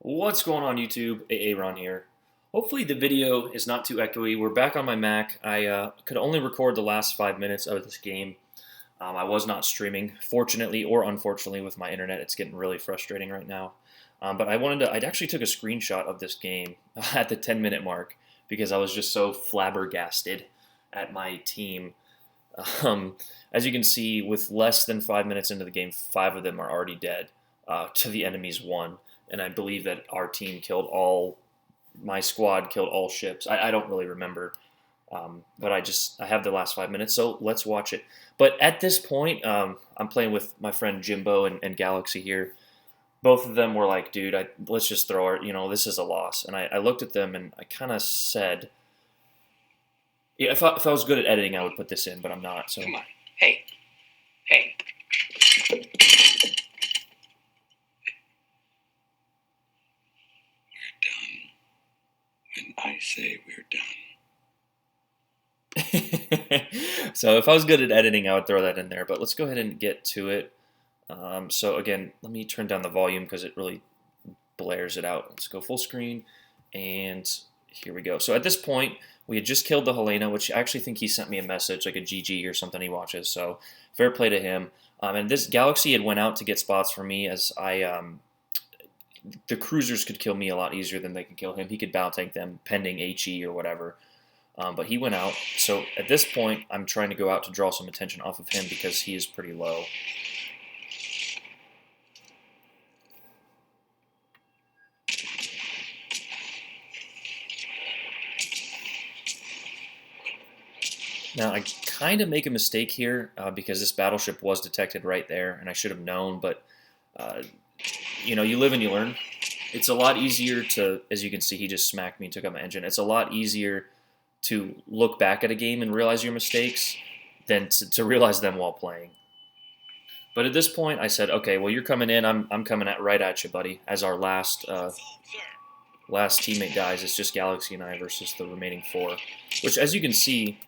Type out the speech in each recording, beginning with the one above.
What's going on YouTube? Aaron here. Hopefully the video is not too echoey. We're back on my Mac. I could only record the last 5 minutes of this game. I was not streaming. Fortunately or unfortunately with my internet, it's getting really frustrating right now. But I actually took a screenshot of this game at the 10-minute mark because I was just so flabbergasted at my team. Um, as you can see, with less than 5 minutes into the game, 5 of them are already dead to the enemy's 1. And I believe that our team killed my squad killed all ships. I don't really remember, but I have the last 5 minutes, so let's watch it. But at this point, I'm playing with my friend Jimbo and Galaxy here. Both of them were like, dude, let's just throw it. This is a loss. And I looked at them and I kind of said, yeah, if I was good at editing, I would put this in, but I'm not. So come on, hey. I say we're done. So if I was good at editing, I would throw that in there. But let's go ahead and get to it. So again, let me turn down the volume because it really blares it out. Let's go full screen, and here we go. So at this point, we had just killed the Helena, which I actually think he sent me a message, like a GG or something he watches. So fair play to him. And this Galaxy had went out to get spots for me as the cruisers could kill me a lot easier than they can kill him. He could bow tank them pending HE or whatever. But he went out. So at this point, I'm trying to go out to draw some attention off of him because he is pretty low. Now, I kind of make a mistake here because this battleship was detected right there, and I should have known, but you live and you learn. It's a lot easier to, as you can see, he just smacked me and took out my engine. It's a lot easier to look back at a game and realize your mistakes than to realize them while playing. But at this point, I said, okay, well, you're coming in. I'm coming right at you, buddy, as our last teammate dies. It's just Galaxy and I versus the remaining 4, which, as you can see,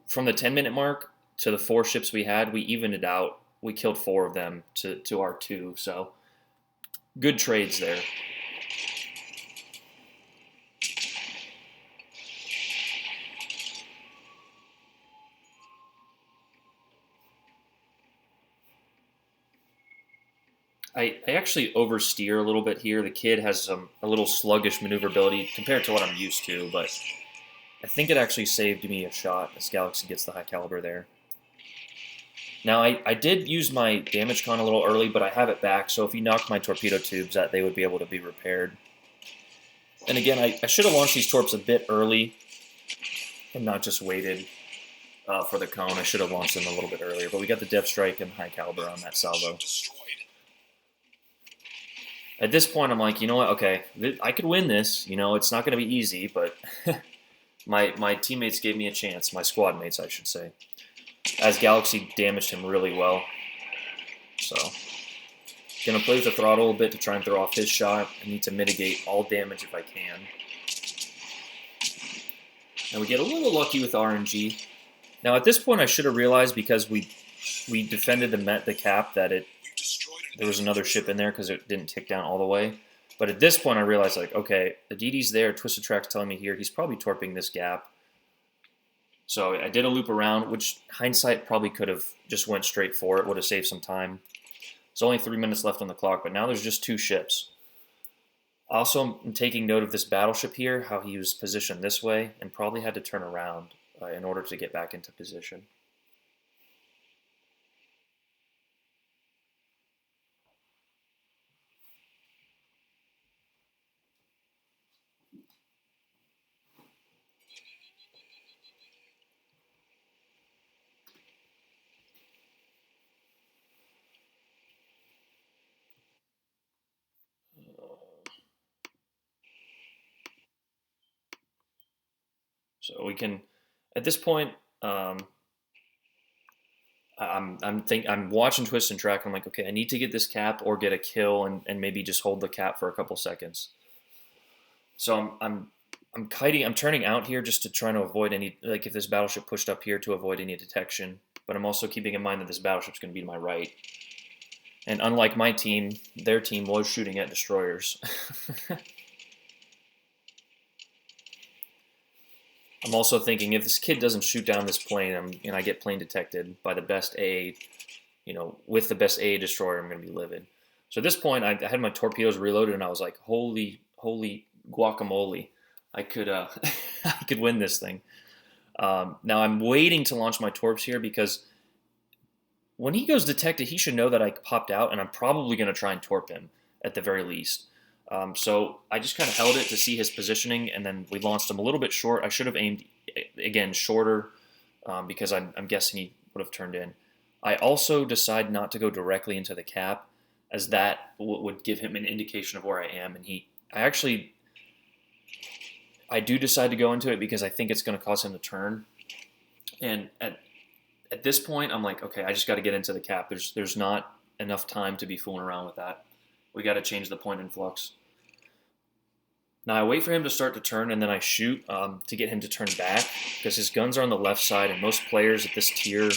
from the 10-minute mark to the 4 ships we had, we evened it out. We killed 4 of them to our 2, so good trades there. I actually oversteer a little bit here. The Kidd has a little sluggish maneuverability compared to what I'm used to, but I think it actually saved me a shot as Galaxy gets the high caliber there. Now, I did use my damage con a little early, but I have it back, so if you knock my torpedo tubes, they would be able to be repaired. And again, I should have launched these torps a bit early and not just waited for the cone. I should have launched them a little bit earlier, but we got the depth strike and high caliber on that salvo. At this point, I'm like, you know what, okay, I could win this. It's not going to be easy, but my teammates gave me a chance, my squad mates, I should say, as Galaxy damaged him really well. So, going to play with the throttle a bit to try and throw off his shot. I need to mitigate all damage if I can. And we get a little lucky with RNG. Now, at this point, I should have realized because we defended and met the cap that there was another ship in there because it didn't tick down all the way. But at this point, I realized, like, okay, the DD's there, Twisted Track's telling me here, he's probably torping this gap. So I did a loop around, which hindsight probably could have just went straight for it, would have saved some time. There's only 3 minutes left on the clock, but now there's just 2 ships. Also, I'm taking note of this battleship here, how he was positioned this way, and probably had to turn around in order to get back into position. So we can, at this point, I'm watching Twist and Track. I'm like, okay, I need to get this cap or get a kill and maybe just hold the cap for a couple seconds. So I'm kiting. I'm turning out here just to try to avoid any, like if this battleship pushed up here to avoid any detection. But I'm also keeping in mind that this battleship's going to be to my right. And unlike my team, their team was shooting at destroyers. I'm also thinking if this kid doesn't shoot down this plane and I get plane detected by the best AA, with the best AA destroyer, I'm going to be livid. So at this point, I had my torpedoes reloaded, and I was like, holy guacamole. I could I could win this thing. Now I'm waiting to launch my torps here because when he goes detected, he should know that I popped out, and I'm probably going to try and torp him at the very least. So I just kind of held it to see his positioning, and then we launched him a little bit short. I should have aimed, again, shorter because I'm guessing he would have turned in. I also decide not to go directly into the cap, as that would give him an indication of where I am. And I do decide to go into it because I think it's going to cause him to turn. And at this point, I'm like, okay, I just got to get into the cap. There's not enough time to be fooling around with that. We got to change the point in flux. Now I wait for him to start to turn, and then I shoot to get him to turn back because his guns are on the left side, and most players at this tier,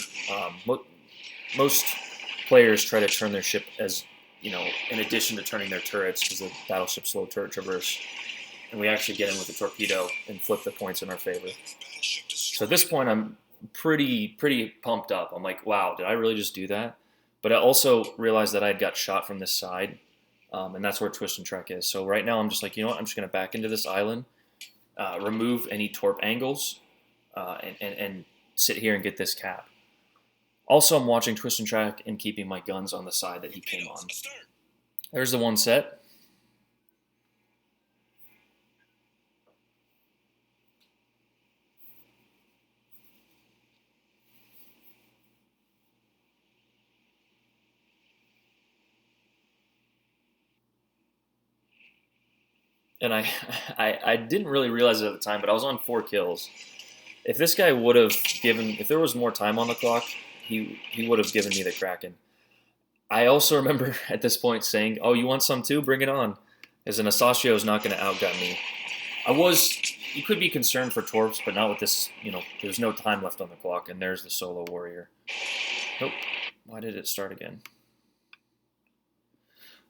most players try to turn their ship as, in addition to turning their turrets, because the battleship's slow turret traverse. And we actually get in with a torpedo and flip the points in our favor. So at this point, I'm pretty pumped up. I'm like, wow, did I really just do that? But I also realized that I had got shot from this side, and that's where twist and track is. So right now I'm just like, you know what? I'm just going to back into this island, remove any torp angles, and sit here and get this cap. Also, I'm watching twist and track and keeping my guns on the side that he came on. There's the one set. And I didn't really realize it at the time, but I was on 4 kills. If this guy would have if there was more time on the clock, he would have given me the Kraken. I also remember at this point saying, "Oh, you want some too? Bring it on." As an Asashio is not going to outgun me. You could be concerned for torps, but not with this. There's no time left on the clock, and there's the solo warrior. Nope. Why did it start again?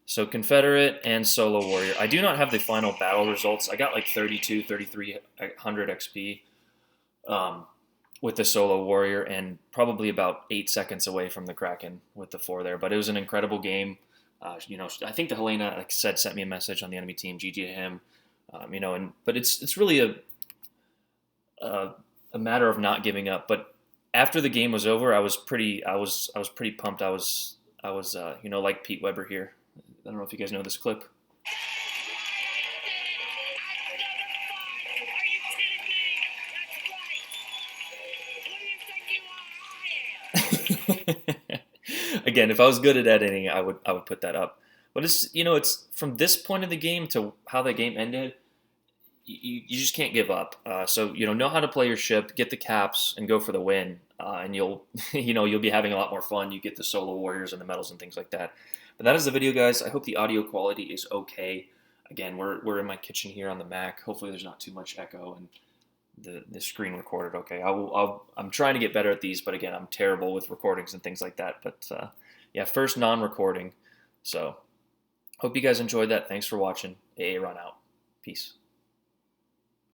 So Confederate and Solo Warrior. I do not have the final battle results. I got like 32, 3,300 XP with the Solo Warrior, and probably about 8 seconds away from the Kraken with the 4 there. But it was an incredible game. I think the Helena, like I said, sent me a message on the enemy team. GG to him. But it's really a matter of not giving up. But after the game was over, I was pretty pumped. I was like Pete Weber here. I don't know if you guys know this clip. Again, if I was good at editing, I would put that up. But it's from this point of the game to how the game ended. You just can't give up. So know how to play your ship, get the caps, and go for the win. And you'll be having a lot more fun. You get the solo warriors and the medals and things like that. But that is the video, guys. I hope the audio quality is okay. Again, we're in my kitchen here on the Mac. Hopefully there's not too much echo and the screen recorded okay. I'm trying to get better at these, but again, I'm terrible with recordings and things like that. But yeah, first non-recording. So hope you guys enjoyed that. Thanks for watching. AA Run out. Peace.